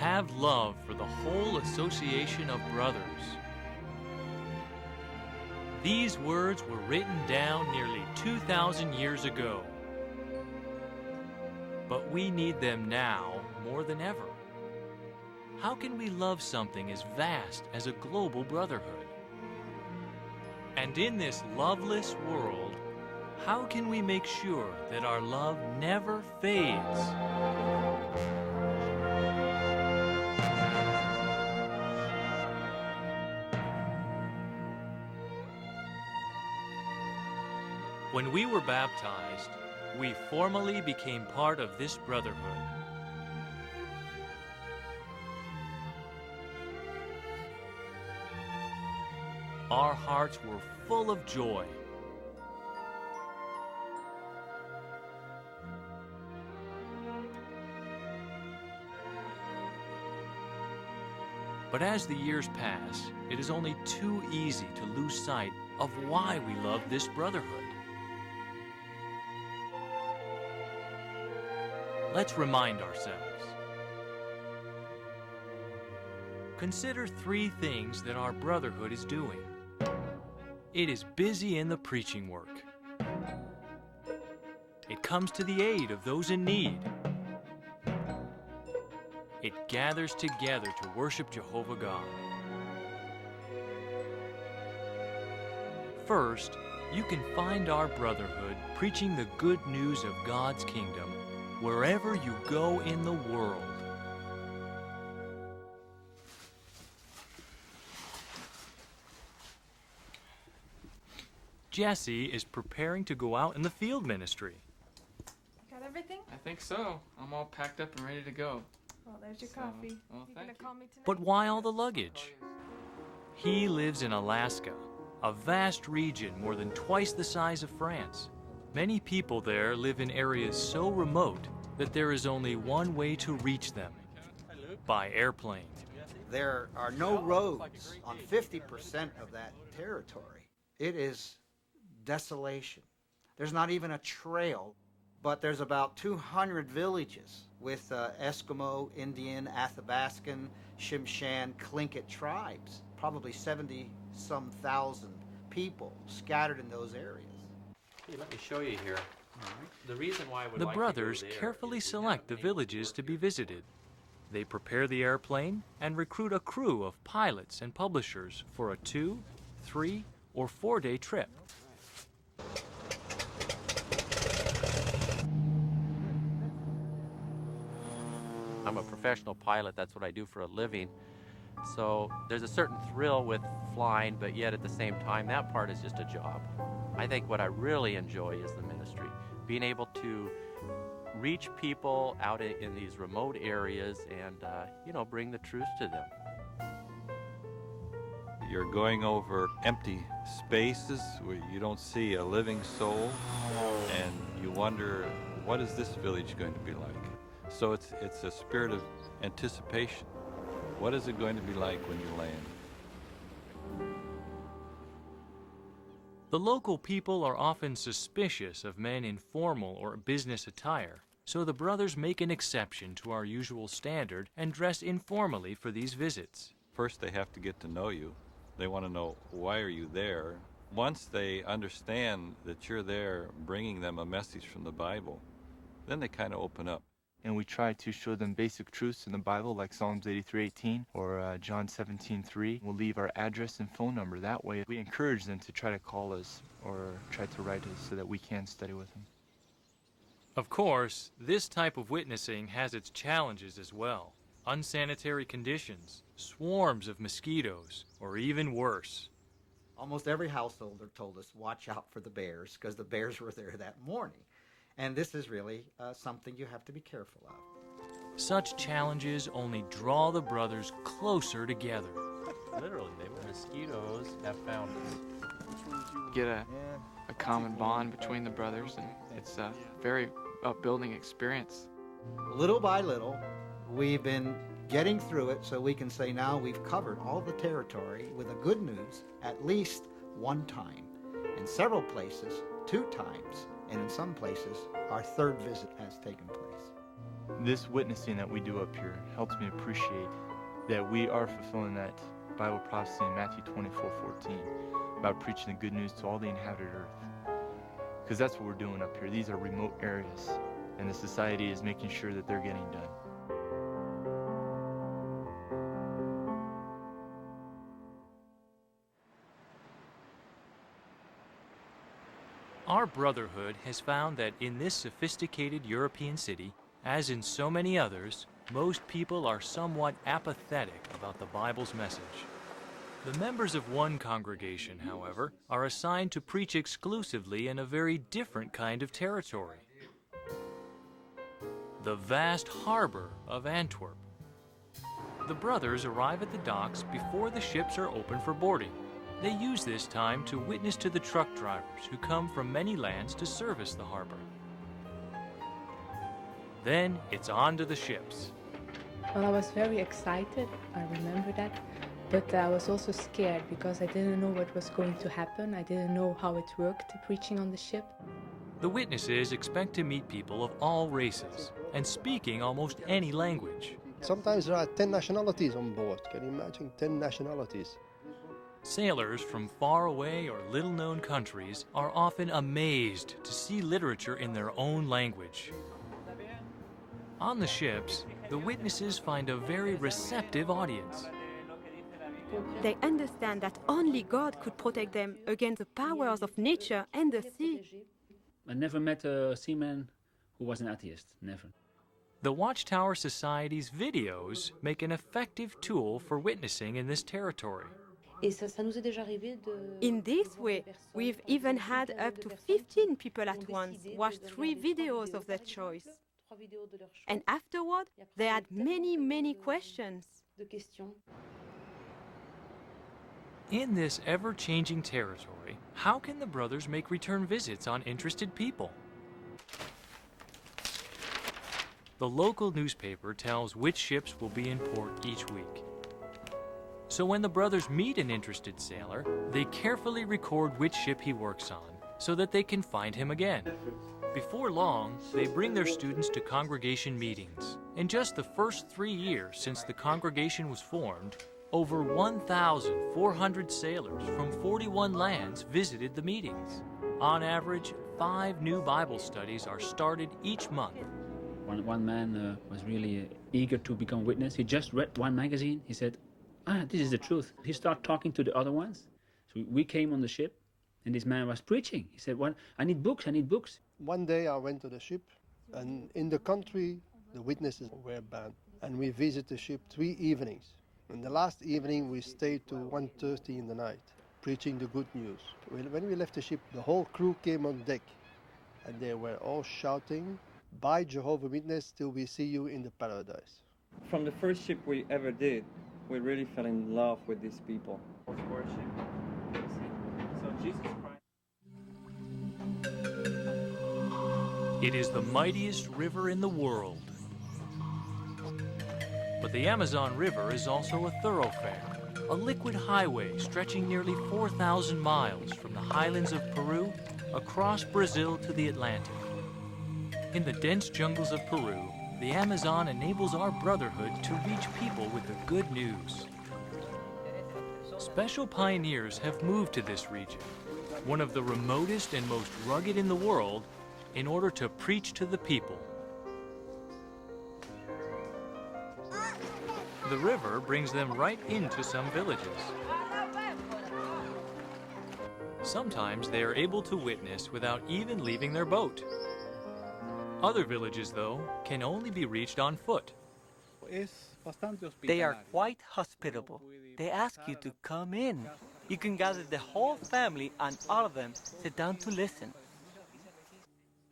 Have love for the whole association of brothers. These words were written down nearly 2,000 years ago. But we need them now more than ever. How can we love something as vast as a global brotherhood? And in this loveless world, how can we make sure that our love never fades? When we were baptized, we formally became part of this brotherhood. Our hearts were full of joy. But as the years pass, it is only too easy to lose sight of why we love this brotherhood. Let's remind ourselves. Consider 3 things that our brotherhood is doing. It is busy in the preaching work. It comes to the aid of those in need. It gathers together to worship Jehovah God. First, you can find our brotherhood preaching the good news of God's kingdom wherever you go in the world. Jesse is preparing to go out in the field ministry. Got everything? I think so. I'm all packed up and ready to go. Well, there's your coffee. Well, You thank gonna you. call me tonight? But why all the luggage? He lives in Alaska, a vast region more than twice the size of France. Many people there live in areas so remote that there is only one way to reach them: by airplane. There are no roads on 50% of that territory. It is desolation. There's not even a trail, but there's about 200 villages with Eskimo, Indian, Athabascan, Shimshan, Tlingit tribes, probably 70-some thousand people scattered in those areas. Hey, let me show you here. The reason why I would The like brothers to go there carefully is we select have the neighbors villages who to live be here. visited. They prepare the airplane and recruit a crew of pilots and publishers for a 2, 3, or 4-day trip. I'm a professional pilot. That's what I do for a living. So there's a certain thrill with flying, but yet at the same time, that part is just a job. I think what I really enjoy is the ministry. Being able to reach people out in these remote areas and, bring the truth to them. You're going over empty spaces where you don't see a living soul, and you wonder, what is this village going to be like? So it's a spirit of anticipation. What is it going to be like when you land? The local people are often suspicious of men in formal or business attire, so the brothers make an exception to our usual standard and dress informally for these visits. First, they have to get to know you. They want to know, why are you there? Once they understand that you're there bringing them a message from the Bible, then they kind of open up. And we try to show them basic truths in the Bible, like Psalms 83:18 or John 17:3. We'll leave our address and phone number. That way, we encourage them to try to call us or try to write us so that we can study with them. Of course, this type of witnessing has its challenges as well. Unsanitary conditions, swarms of mosquitoes, or even worse. Almost every householder told us, watch out for the bears, because the bears were there that morning. And this is really something you have to be careful of. Such challenges only draw the brothers closer together. Literally, mosquitoes have found us. Get a common bond between the brothers, and it's a very upbuilding experience. Little by little, we've been getting through it so we can say now we've covered all the territory with the good news at least one time. In several places, 2 times. And in some places, our 3rd visit has taken place. This witnessing that we do up here helps me appreciate that we are fulfilling that Bible prophecy in Matthew 24:14 about preaching the good news to all the inhabited earth. Because that's what we're doing up here. These are remote areas, and the society is making sure that they're getting done. Our brotherhood has found that in this sophisticated European city, as in so many others, most people are somewhat apathetic about the Bible's message. The members of one congregation, however, are assigned to preach exclusively in a very different kind of territory. The vast harbor of Antwerp. The brothers arrive at the docks before the ships are open for boarding. They use this time to witness to the truck drivers who come from many lands to service the harbor. Then it's on to the ships. Well, I was very excited, I remember that, but I was also scared because I didn't know what was going to happen. I didn't know how it worked, preaching on the ship. The witnesses expect to meet people of all races and speaking almost any language. Sometimes there are 10 nationalities on board. Can you imagine 10 nationalities? Sailors from faraway or little-known countries are often amazed to see literature in their own language. On the ships, the witnesses find a very receptive audience. They understand that only God could protect them against the powers of nature and the sea. I never met a seaman who was an atheist, never. The Watchtower Society's videos make an effective tool for witnessing in this territory. In this way, we've even had up to 15 people at once watch 3 videos of their choice. And afterward, they had many questions. In this ever-changing territory, how can the brothers make return visits on interested people? The local newspaper tells which ships will be in port each week. So when the brothers meet an interested sailor, they carefully record which ship he works on so that they can find him again. Before long, they bring their students to congregation meetings. In just the first 3 years since the congregation was formed, over 1,400 sailors from 41 lands visited the meetings. On average, 5 new Bible studies are started each month. One man was really eager to become witness. He just read one magazine. He said, this is the truth. He started talking to the other ones. So we came on the ship, and this man was preaching. He said, I need books. One day I went to the ship, and in the country, the witnesses were banned. And we visited the ship 3 evenings. And the last evening, we stayed to 1:30 in the night, preaching the good news. When we left the ship, the whole crew came on deck, and they were all shouting, "By Jehovah Witness, till we see you in the paradise." From the first ship we ever did, we really fell in love with these people. It is the mightiest river in the world. But the Amazon River is also a thoroughfare, a liquid highway stretching nearly 4,000 miles from the highlands of Peru across Brazil to the Atlantic. In the dense jungles of Peru, the Amazon enables our brotherhood to reach people with the good news. Special pioneers have moved to this region, one of the remotest and most rugged in the world, in order to preach to the people. The river brings them right into some villages. Sometimes they are able to witness without even leaving their boat. Other villages, though, can only be reached on foot. They are quite hospitable. They ask you to come in. You can gather the whole family and all of them sit down to listen.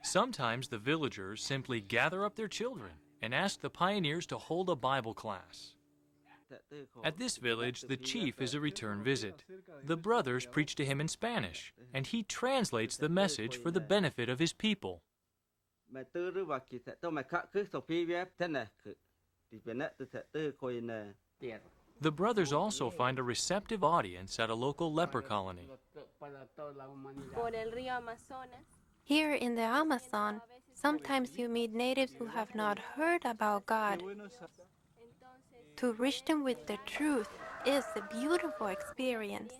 Sometimes the villagers simply gather up their children and ask the pioneers to hold a Bible class. At this village, the chief is a return visit. The brothers preach to him in Spanish, and he translates the message for the benefit of his people. The brothers also find a receptive audience at a local leper colony. Here in the Amazon, Sometimes you meet natives who have not heard about God. To reach them with the truth is a beautiful experience.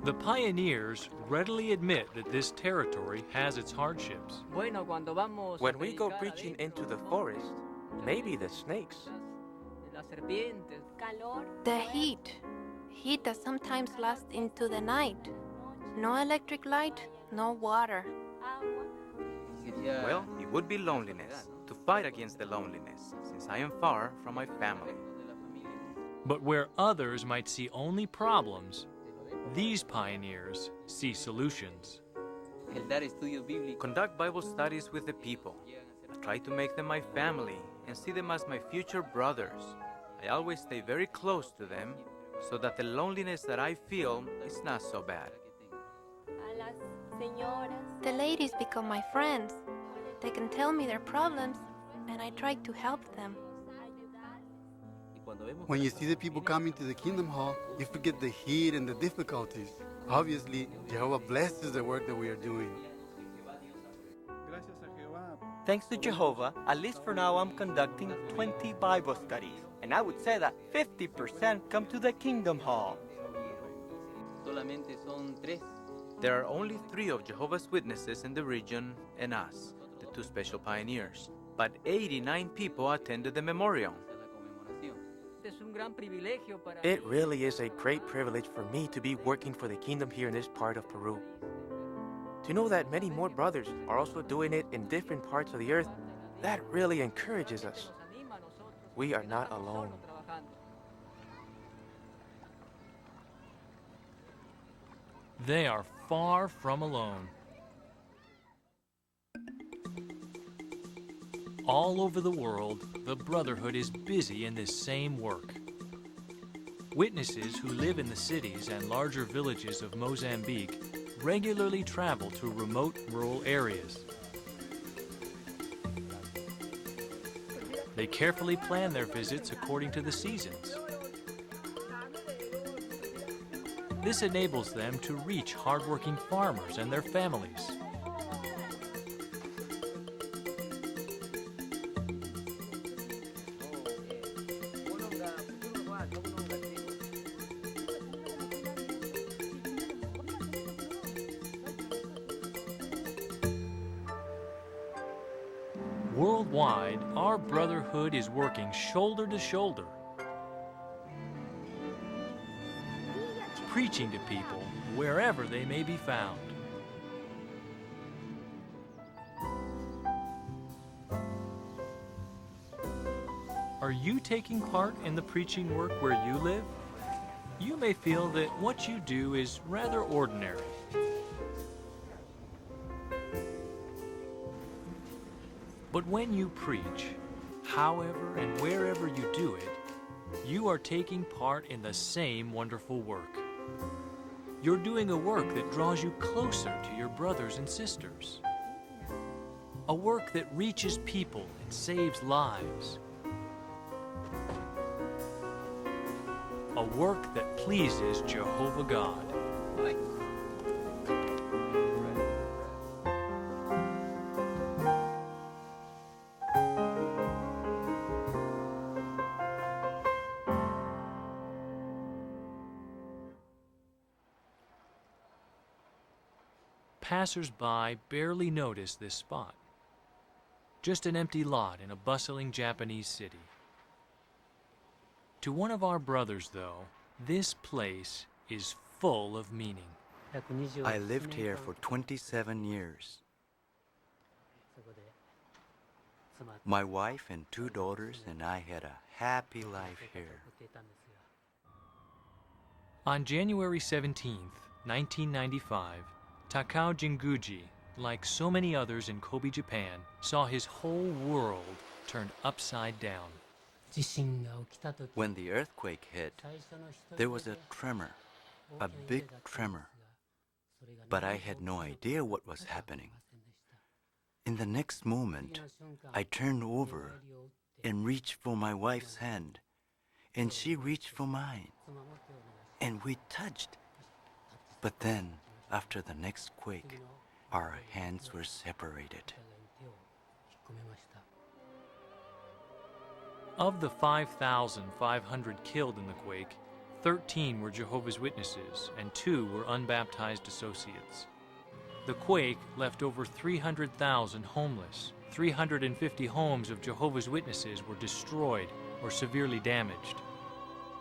The pioneers readily admit that this territory has its hardships. When we go preaching into the forest, maybe the snakes. The heat that sometimes lasts into the night. No electric light, no water. Well, it would be loneliness, to fight against the loneliness, since I am far from my family. But where others might see only problems, these pioneers see solutions. Conduct Bible studies with the people. I try to make them my family and see them as my future brothers. I always stay very close to them so that the loneliness that I feel is not so bad. The ladies become my friends. They can tell me their problems, and I try to help them. When you see the people coming to the Kingdom Hall, you forget the heat and the difficulties. Obviously, Jehovah blesses the work that we are doing. Thanks to Jehovah, at least for now, I'm conducting 20 Bible studies. And I would say that 50% come to the Kingdom Hall. There are only 3 of Jehovah's Witnesses in the region and us, the 2 special pioneers. But 89 people attended the memorial. It really is a great privilege for me to be working for the kingdom here in this part of Peru. To know that many more brothers are also doing it in different parts of the earth, that really encourages us. We are not alone. They are far from alone. All over the world, the Brotherhood is busy in this same work. Witnesses who live in the cities and larger villages of Mozambique regularly travel to remote rural areas. They carefully plan their visits according to the seasons. This enables them to reach hardworking farmers and their families. Worldwide, our Brotherhood is working shoulder to shoulder, preaching to people wherever they may be found. Are you taking part in the preaching work where you live? You may feel that what you do is rather ordinary. But when you preach, however and wherever you do it, you are taking part in the same wonderful work. You're doing a work that draws you closer to your brothers and sisters. A work that reaches people and saves lives. A work that pleases Jehovah God. Passers-by barely notice this spot. Just an empty lot in a bustling Japanese city. To one of our brothers, though, this place is full of meaning. I lived here for 27 years. My wife and 2 daughters and I had a happy life here. On January 17th, 1995, Takao Jinguji, like so many others in Kobe, Japan, saw his whole world turned upside down. When the earthquake hit, there was a tremor, a big tremor. But I had no idea what was happening. In the next moment, I turned over and reached for my wife's hand, and she reached for mine, and we touched. But then, after the next quake, our hands were separated. Of the 5,500 killed in the quake, 13 were Jehovah's Witnesses and 2 were unbaptized associates. The quake left over 300,000 homeless. 350 homes of Jehovah's Witnesses were destroyed or severely damaged.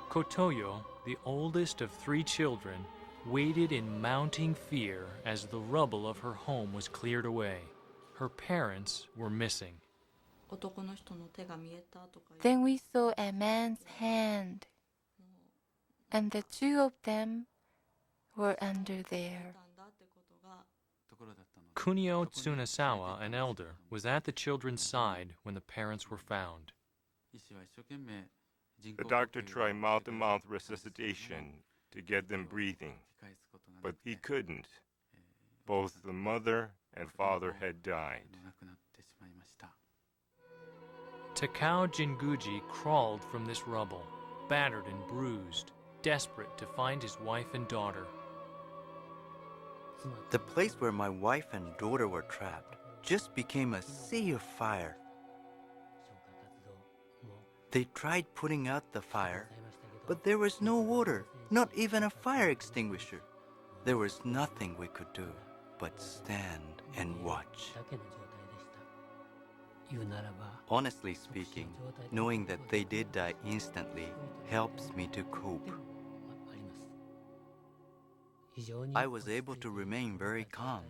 Kotoyo, the oldest of 3 children, waited in mounting fear as the rubble of her home was cleared away. Her parents were missing. Then we saw a man's hand, and the 2 of them were under there. Kunio Tsunasawa, an elder, was at the children's side when the parents were found. The doctor tried mouth-to-mouth resuscitation to get them breathing, but he couldn't. Both the mother and father had died. Takao Jinguji crawled from this rubble, battered and bruised, desperate to find his wife and daughter. The place where my wife and daughter were trapped just became a sea of fire. They tried putting out the fire, but there was no water, not even a fire extinguisher. There was nothing we could do but stand and watch. Honestly speaking, knowing that they did die instantly helps me to cope. I was able to remain very calm.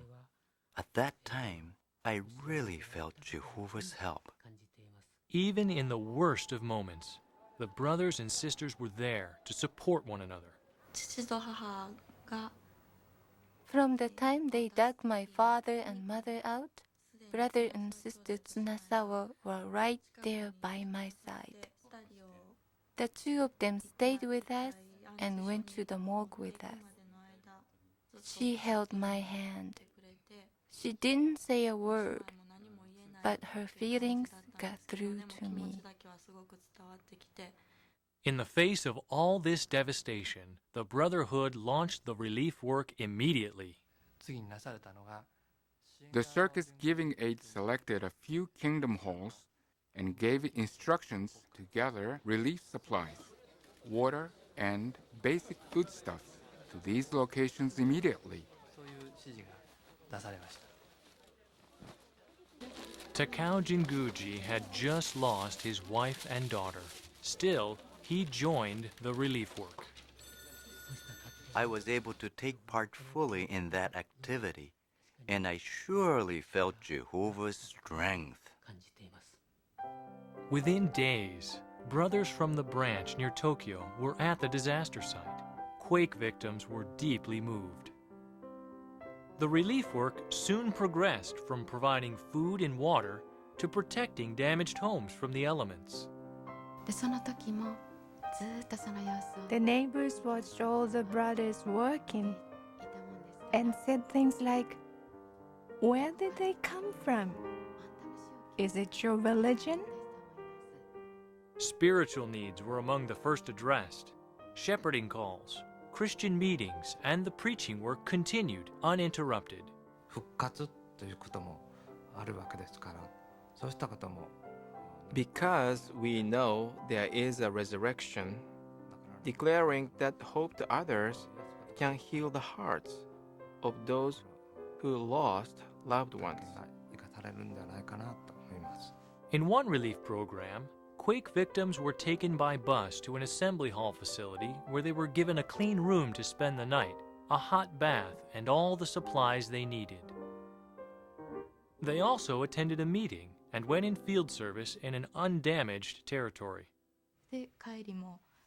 At that time, I really felt Jehovah's help. Even in the worst of moments, the brothers and sisters were there to support one another. From the time they dug my father and mother out, brother and sister Tsunasawa were right there by my side. The 2 of them stayed with us and went to the morgue with us. She held my hand. She didn't say a word, but her feelings got through to me. In the face of all this devastation, the Brotherhood launched the relief work immediately. The Circus Giving Aid selected a few kingdom halls and gave instructions to gather relief supplies, water, and basic foodstuffs to these locations immediately. Takao Jinguji had just lost his wife and daughter. Still, he joined the relief work. I was able to take part fully in that activity, and I surely felt Jehovah's strength. Within days, brothers from the branch near Tokyo were at the disaster site. Quake victims were deeply moved. The relief work soon progressed from providing food and water to protecting damaged homes from the elements. The neighbors watched all the brothers working and said things like, "Where did they come from? Is it your religion?" Spiritual needs were among the first addressed. Shepherding calls, Christian meetings, and the preaching work continued uninterrupted. Because we know there is a resurrection, declaring that hope to others can heal the hearts of those who lost loved ones. In one relief program, quake victims were taken by bus to an assembly hall facility where they were given a clean room to spend the night, a hot bath, and all the supplies they needed. They also attended a meeting and went in field service in an undamaged territory.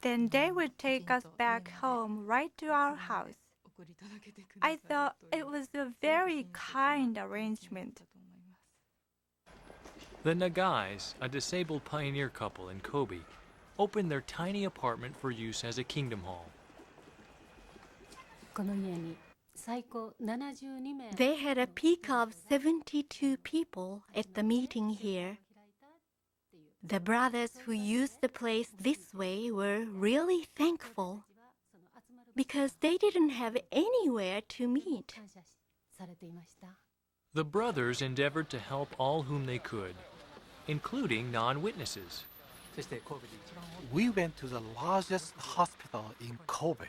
Then they would take us back home right to our house. I thought it was a very kind arrangement. The Nagais, a disabled pioneer couple in Kobe, opened their tiny apartment for use as a kingdom hall. They had a peak of 72 people at the meeting here. The brothers who used the place this way were really thankful because they didn't have anywhere to meet. The brothers endeavored to help all whom they could, including non-witnesses. We went to the largest hospital in Kobe,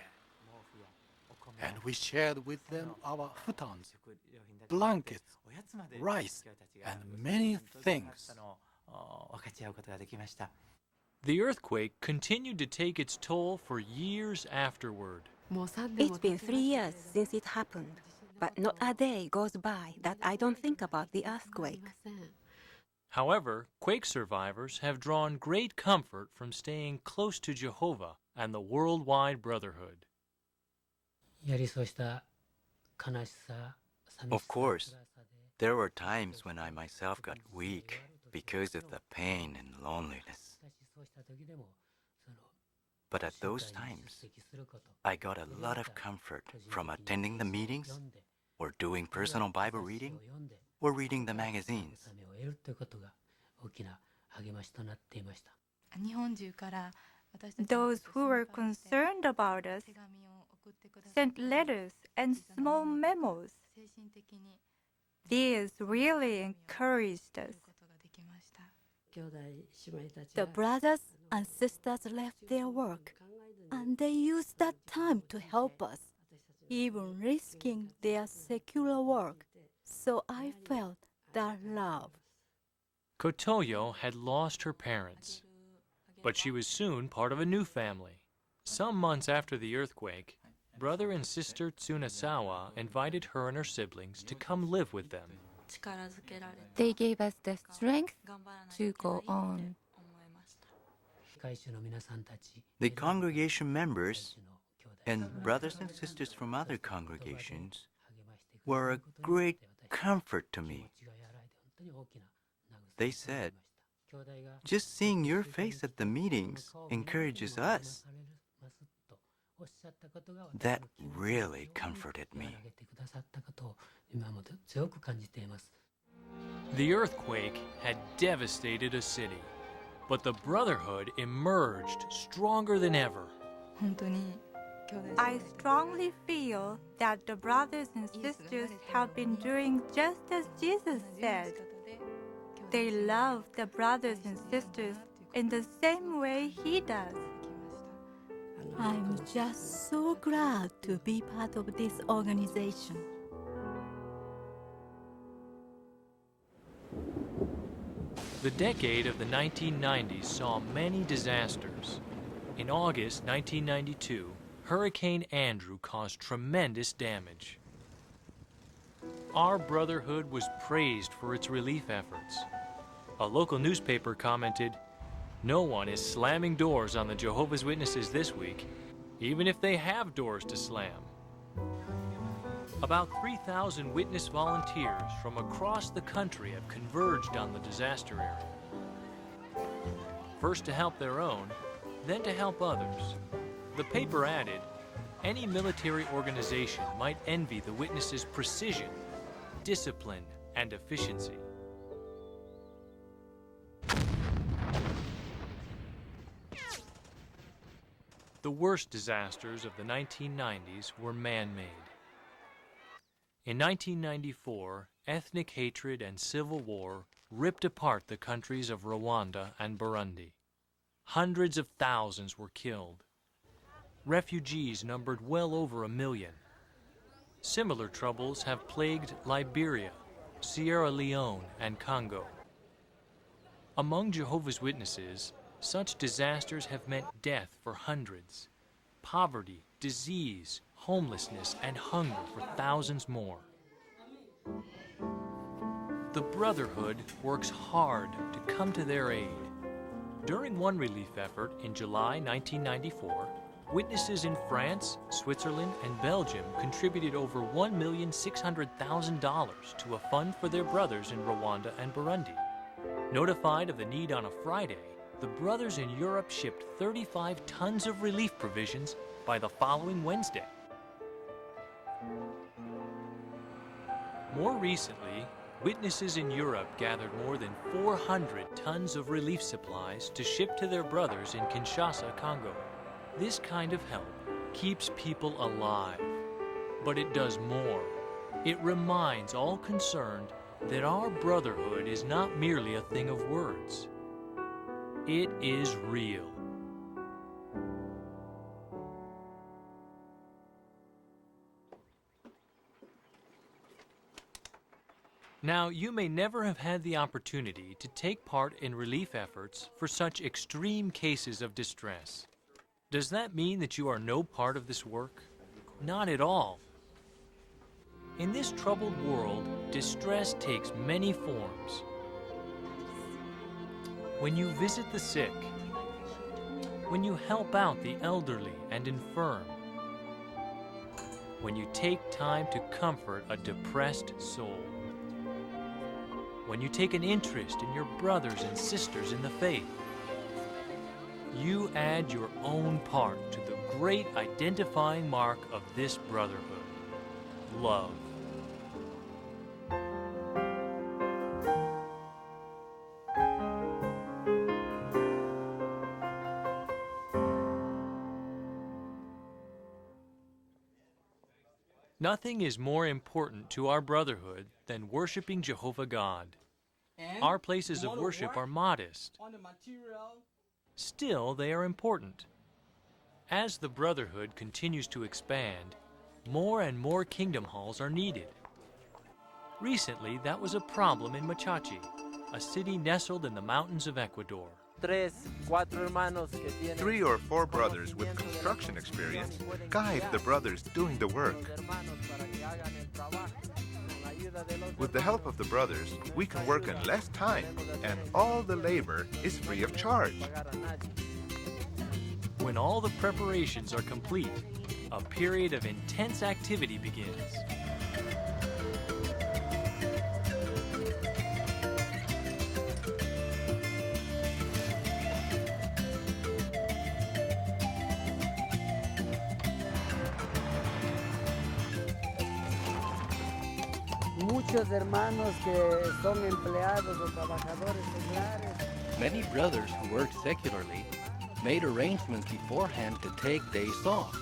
and we shared with them our futons, blankets, rice, and many things. The earthquake continued to take its toll for years afterward. It's been 3 years since it happened, but not a day goes by that I don't think about the earthquake. However, quake survivors have drawn great comfort from staying close to Jehovah and the worldwide brotherhood. Of course, there were times when I myself got weak because of the pain and loneliness. But at those times, I got a lot of comfort from attending the meetings, or doing personal Bible reading, or reading the magazines. Those who were concerned about us sent letters and small memos. These really encouraged us. The brothers and sisters left their work, and they used that time to help us, even risking their secular work. So I felt that love. Kotoyo had lost her parents, but she was soon part of a new family. Some months after the earthquake, brother and sister Tsunasawa invited her and her siblings to come live with them. They gave us the strength to go on. The congregation members and brothers and sisters from other congregations were a great comfort to me. They said, "Just seeing your face at the meetings encourages us." That really comforted me. The earthquake had devastated a city, but the brotherhood emerged stronger than ever. I strongly feel that the brothers and sisters have been doing just as Jesus said. They love the brothers and sisters in the same way he does. I'm just so glad to be part of this organization. The decade of the 1990s saw many disasters. In August 1992, Hurricane Andrew caused tremendous damage. Our brotherhood was praised for its relief efforts. A local newspaper commented, "No one is slamming doors on the Jehovah's Witnesses this week, even if they have doors to slam." About 3,000 witness volunteers from across the country have converged on the disaster area. First to help their own, then to help others. The paper added, any military organization might envy the witnesses' precision, discipline, and efficiency. The worst disasters of the 1990s were man-made. In 1994, ethnic hatred and civil war ripped apart the countries of Rwanda and Burundi. Hundreds of thousands were killed. Refugees numbered well over 1 million. Similar troubles have plagued Liberia, Sierra Leone, and Congo. Among Jehovah's Witnesses, such disasters have meant death for hundreds, poverty, disease, homelessness, and hunger for thousands more. The Brotherhood works hard to come to their aid. During one relief effort in July 1994, witnesses in France, Switzerland, and Belgium contributed over $1,600,000 to a fund for their brothers in Rwanda and Burundi. Notified of the need on a Friday, the brothers in Europe shipped 35 tons of relief provisions by the following Wednesday. More recently, witnesses in Europe gathered more than 400 tons of relief supplies to ship to their brothers in Kinshasa, Congo. This kind of help keeps people alive, but it does more. It reminds all concerned that our brotherhood is not merely a thing of words. It is real. Now, you may never have had the opportunity to take part in relief efforts for such extreme cases of distress. Does that mean that you are no part of this work? Not at all. In this troubled world, distress takes many forms. When you visit the sick, when you help out the elderly and infirm, when you take time to comfort a depressed soul, when you take an interest in your brothers and sisters in the faith, you add your own part to the great identifying mark of this brotherhood: love. Nothing is more important to our brotherhood than worshiping Jehovah God. Our places of worship are modest. Still, they are important. As the brotherhood continues to expand, more and more kingdom halls are needed. Recently, that was a problem in Machachi, a city nestled in the mountains of Ecuador. 3 or 4 brothers with construction experience guide the brothers doing the work. With the help of the brothers, we can work in less time, and all the labor is free of charge. When all the preparations are complete, a period of intense activity begins. Many brothers who work secularly made arrangements beforehand to take days off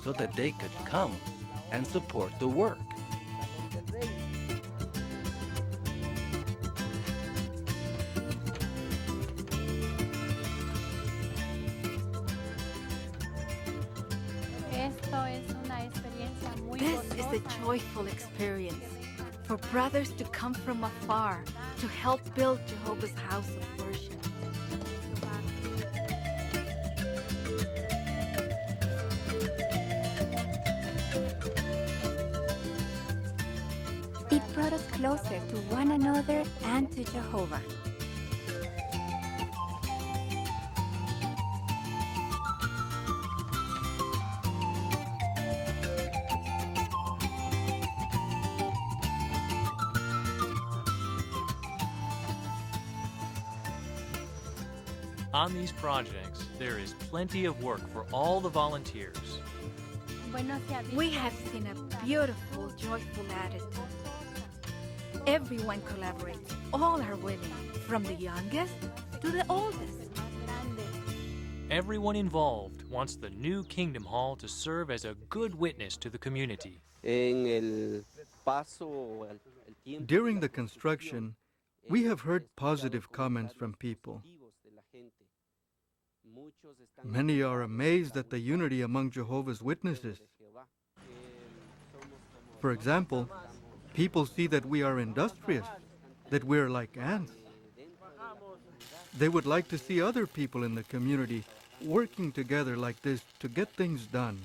so that they could come and support the work. This is a joyful experience for brothers to come from afar to help build Jehovah's house of worship. It brought us closer to one another and to Jehovah. On these projects, there is plenty of work for all the volunteers. We have seen a beautiful, joyful attitude. Everyone collaborates. All are willing, from the youngest to the oldest. Everyone involved wants the new Kingdom Hall to serve as a good witness to the community. During the construction, we have heard positive comments from people. Many are amazed at the unity among Jehovah's Witnesses. For example, people see that we are industrious, that we're like ants. They would like to see other people in the community working together like this to get things done.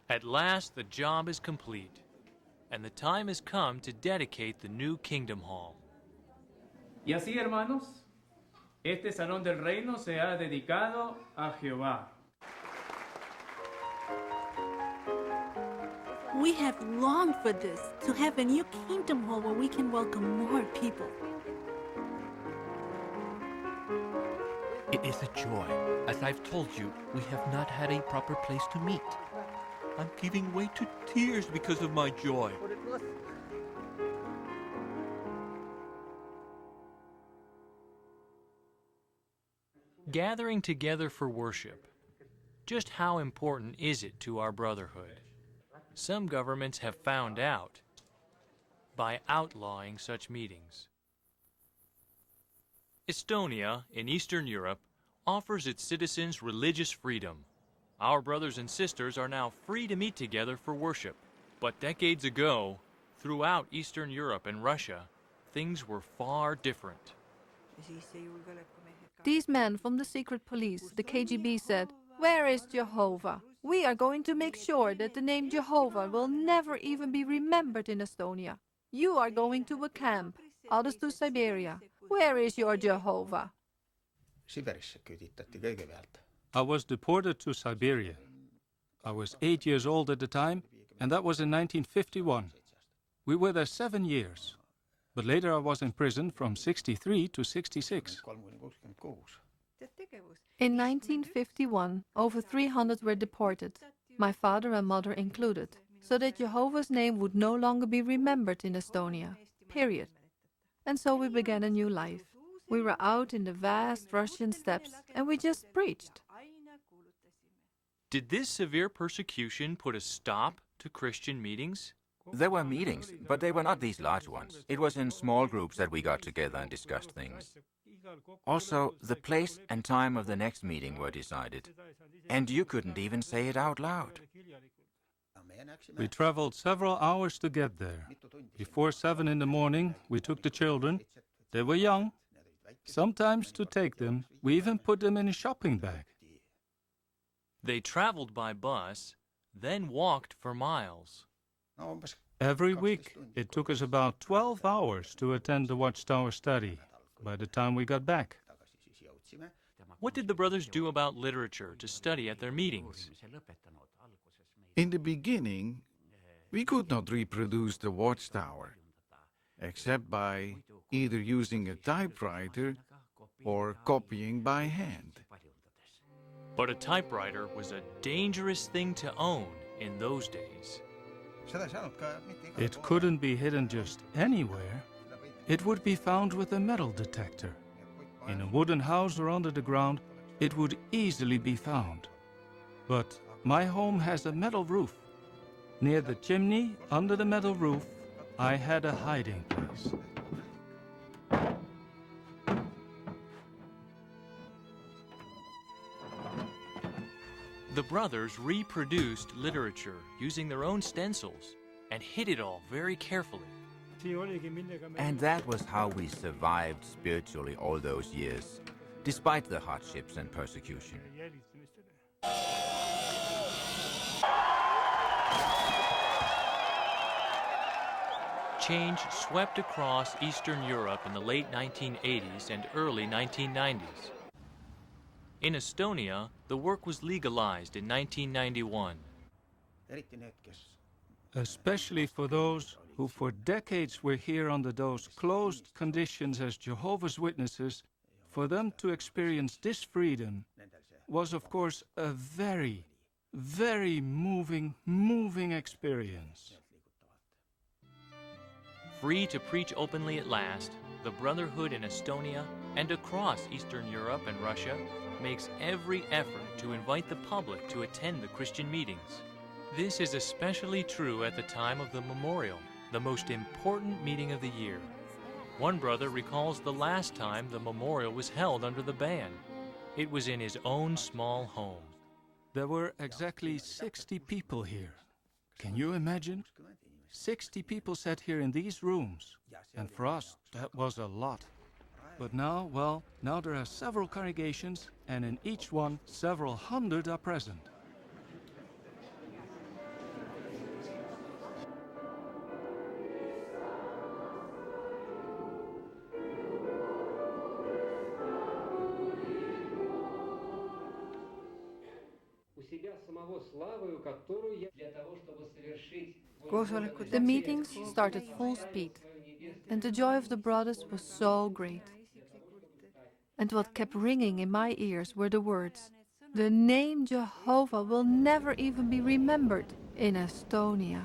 At last, the job is complete, and the time has come to dedicate the new Kingdom Hall. Y así, hermanos, este salón del reino se ha dedicado a Jehová. We have longed for this, to have a new kingdom hall where we can welcome more people. It is a joy. As I've told you, we have not had a proper place to meet. I'm giving way to tears because of my joy. Gathering together for worship. Just how important is it to our brotherhood? Some governments have found out by outlawing such meetings. Estonia, in Eastern Europe, offers its citizens religious freedom. Our brothers and sisters are now free to meet together for worship. But decades ago, throughout Eastern Europe and Russia, things were far different. These men from the secret police, the KGB, said, "Where is Jehovah? We are going to make sure that the name Jehovah will never even be remembered in Estonia. You are going to a camp, others to Siberia. Where is your Jehovah?" I was deported to Siberia. I was 8 years old at the time, and that was in 1951. We were there 7 years, but later I was in prison from 63 to 66. In 1951, over 300 were deported, my father and mother included, so that Jehovah's name would no longer be remembered in Estonia, period. And so we began a new life. We were out in the vast Russian steppes, and we just preached. Did this severe persecution put a stop to Christian meetings? There were meetings, but they were not these large ones. It was in small groups that we got together and discussed things. Also, the place and time of the next meeting were decided, and you couldn't even say it out loud. We traveled several hours to get there. Before 7 in the morning, we took the children. They were young. Sometimes to take them, we even put them in a shopping bag. They traveled by bus, then walked for miles. Every week, it took us about 12 hours to attend the Watchtower study by the time we got back. What did the brothers do about literature to study at their meetings? In the beginning, we could not reproduce the Watchtower, except by either using a typewriter or copying by hand. But a typewriter was a dangerous thing to own in those days. It couldn't be hidden just anywhere. It would be found with a metal detector. In a wooden house or under the ground, it would easily be found. But my home has a metal roof. Near the chimney, under the metal roof, I had a hiding place. The brothers reproduced literature using their own stencils and hid it all very carefully. And that was how we survived spiritually all those years, despite the hardships and persecution. Change swept across Eastern Europe in the late 1980s and early 1990s. In Estonia, the work was legalized in 1991. Especially for those who for decades were here under those closed conditions as Jehovah's Witnesses, for them to experience this freedom was, of course, a very, very moving experience. Free to preach openly at last, the Brotherhood in Estonia and across Eastern Europe and Russia makes every effort to invite the public to attend the Christian meetings. This is especially true at the time of the memorial, the most important meeting of the year. One brother recalls the last time the memorial was held under the ban. It was in his own small home. There were exactly 60 people here. Can you imagine? 60 people sat here in these rooms, and for us, that was a lot. But now, well, now there are several congregations, and in each one, several hundred are present. The meetings started full speed, and the joy of the brothers was so great. And what kept ringing in my ears were the words, "The name Jehovah will never even be remembered in Estonia."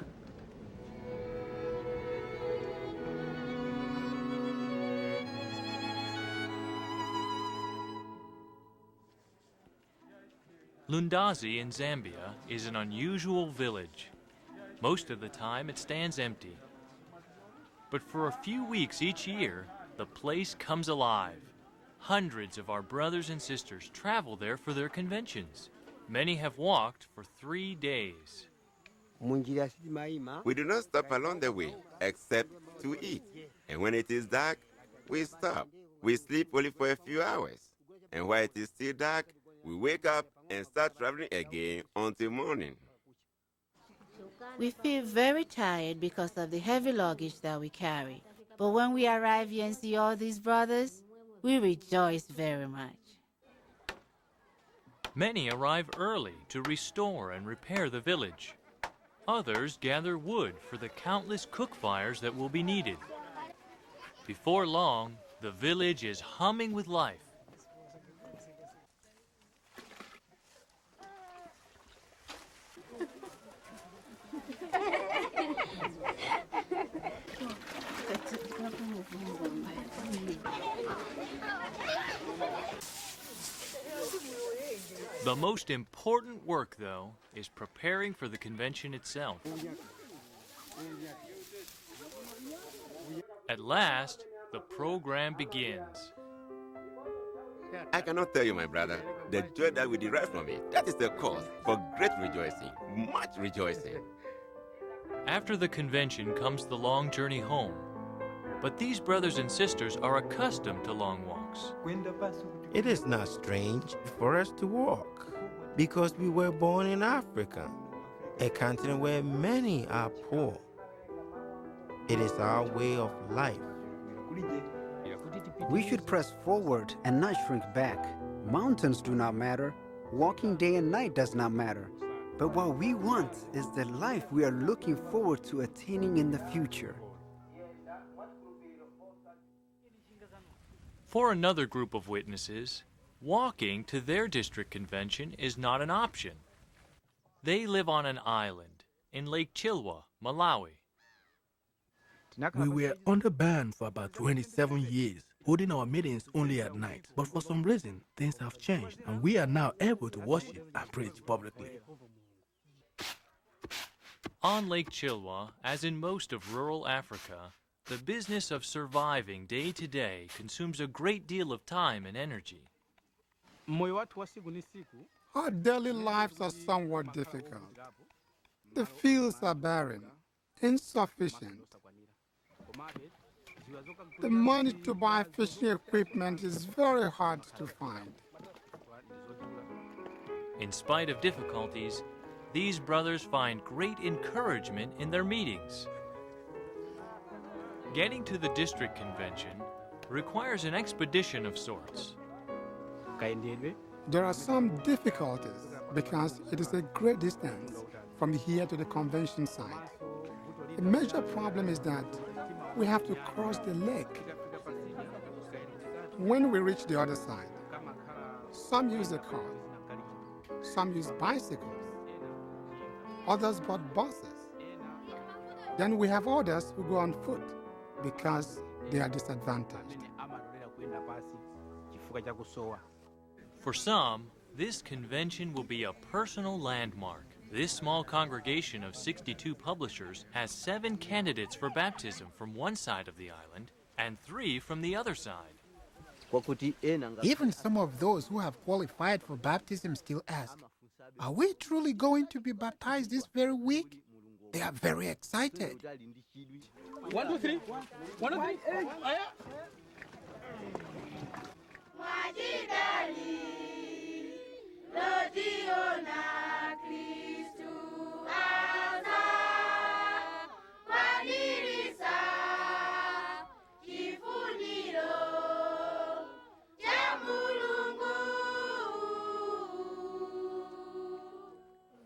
Lundazi in Zambia is an unusual village. Most of the time, it stands empty. But for a few weeks each year, the place comes alive. Hundreds of our brothers and sisters travel there for their conventions. Many have walked for 3 days. We do not stop along the way, except to eat. And when it is dark, we stop. We sleep only for a few hours. And while it is still dark, we wake up and start traveling again until morning. We feel very tired because of the heavy luggage that we carry. But when we arrive here and see all these brothers, we rejoice very much. Many arrive early to restore and repair the village. Others gather wood for the countless cook fires that will be needed. Before long, the village is humming with life. The most important work, though, is preparing for the convention itself. At last, the program begins. I cannot tell you, my brother, the joy that we derive from it. That is the cause for great rejoicing, much rejoicing. After the convention comes the long journey home. But these brothers and sisters are accustomed to long walks. It is not strange for us to walk, because we were born in Africa, a continent where many are poor. It is our way of life. We should press forward and not shrink back. Mountains do not matter. Walking day and night does not matter. But what we want is the life we are looking forward to attaining in the future. For another group of witnesses, walking to their district convention is not an option. They live on an island in Lake Chilwa, Malawi. We were under ban for about 27 years, holding our meetings only at night. But for some reason, things have changed, and we are now able to worship and preach publicly. On Lake Chilwa, as in most of rural Africa, the business of surviving day to day consumes a great deal of time and energy. Our daily lives are somewhat difficult. The fields are barren, insufficient. The money to buy fishing equipment is very hard to find. In spite of difficulties, these brothers find great encouragement in their meetings. Getting to the district convention requires an expedition of sorts. There are some difficulties because it is a great distance from here to the convention site. The major problem is that we have to cross the lake. When we reach the other side, some use a car, some use bicycles, others bought buses. Then we have others who go on foot because they are disadvantaged. For some, this convention will be a personal landmark. This small congregation of 62 publishers has 7 candidates for baptism from one side of the island and 3 from the other side. Even some of those who have qualified for baptism still ask, are we truly going to be baptized this very week? They are very excited. 1, 2, 3. 1, 2, 3.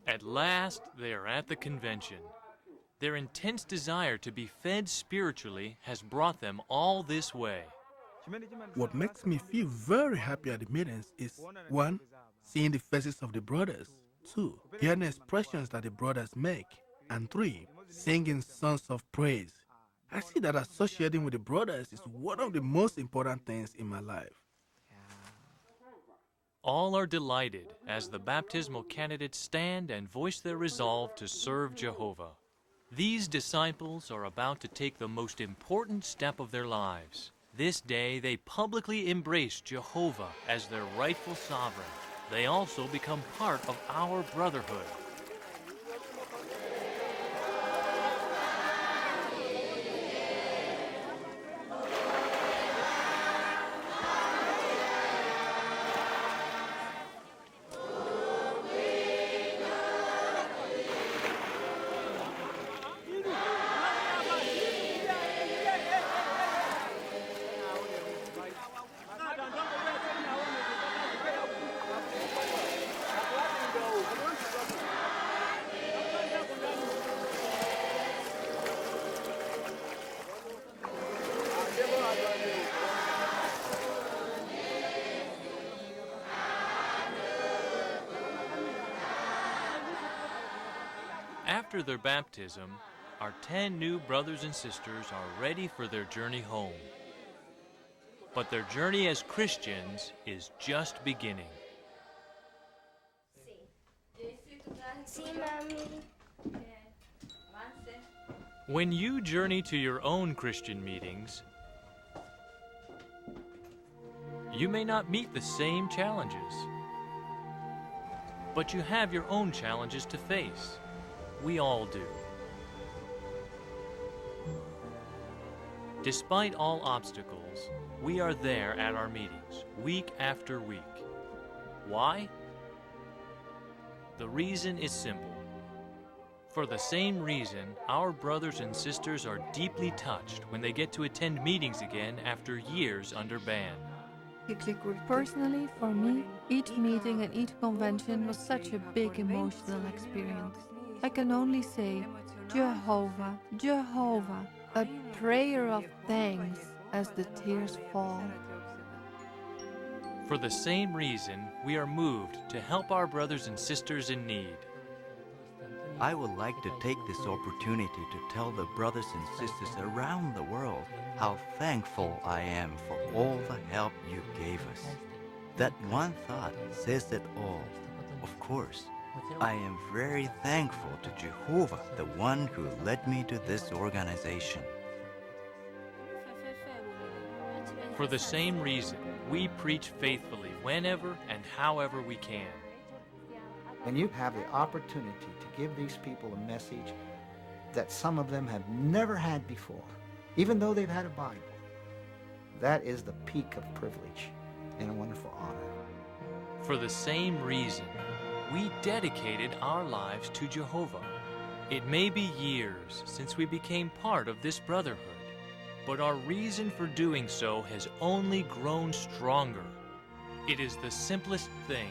At last, they are at the convention. Their intense desire to be fed spiritually has brought them all this way. What makes me feel very happy at the meetings is 1. Seeing the faces of the brothers, 2. Hearing the expressions that the brothers make, and 3. Singing songs of praise. I see that associating with the brothers is one of the most important things in my life. All are delighted as the baptismal candidates stand and voice their resolve to serve Jehovah. These disciples are about to take the most important step of their lives. This day, they publicly embrace Jehovah as their rightful sovereign. They also become part of our brotherhood. After their baptism, our 10 new brothers and sisters are ready for their journey home. But their journey as Christians is just beginning. When you journey to your own Christian meetings, you may not meet the same challenges, but you have your own challenges to face. We all do. Despite all obstacles, we are there at our meetings, week after week. Why? The reason is simple. For the same reason, our brothers and sisters are deeply touched when they get to attend meetings again after years under ban. Personally, for me, each meeting and each convention was such a big emotional experience. I can only say, Jehovah, Jehovah, a prayer of thanks as the tears fall. For the same reason, we are moved to help our brothers and sisters in need. I would like to take this opportunity to tell the brothers and sisters around the world how thankful I am for all the help you gave us. That one thought says it all. Of course, I am very thankful to Jehovah, the one who led me to this organization. For the same reason, we preach faithfully whenever and however we can. When you have the opportunity to give these people a message that some of them have never had before, even though they've had a Bible, that is the peak of privilege and a wonderful honor. For the same reason, we dedicated our lives to Jehovah. It may be years since we became part of this brotherhood, but our reason for doing so has only grown stronger. It is the simplest thing.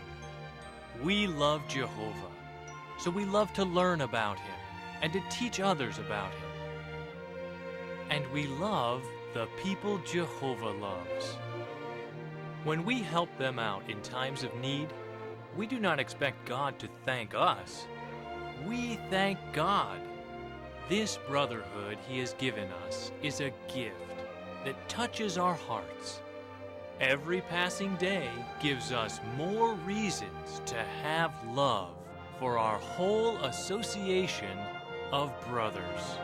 We love Jehovah, so we love to learn about Him and to teach others about Him. And we love the people Jehovah loves. When we help them out in times of need, we do not expect God to thank us. We thank God. This brotherhood He has given us is a gift that touches our hearts. Every passing day gives us more reasons to have love for our whole association of brothers.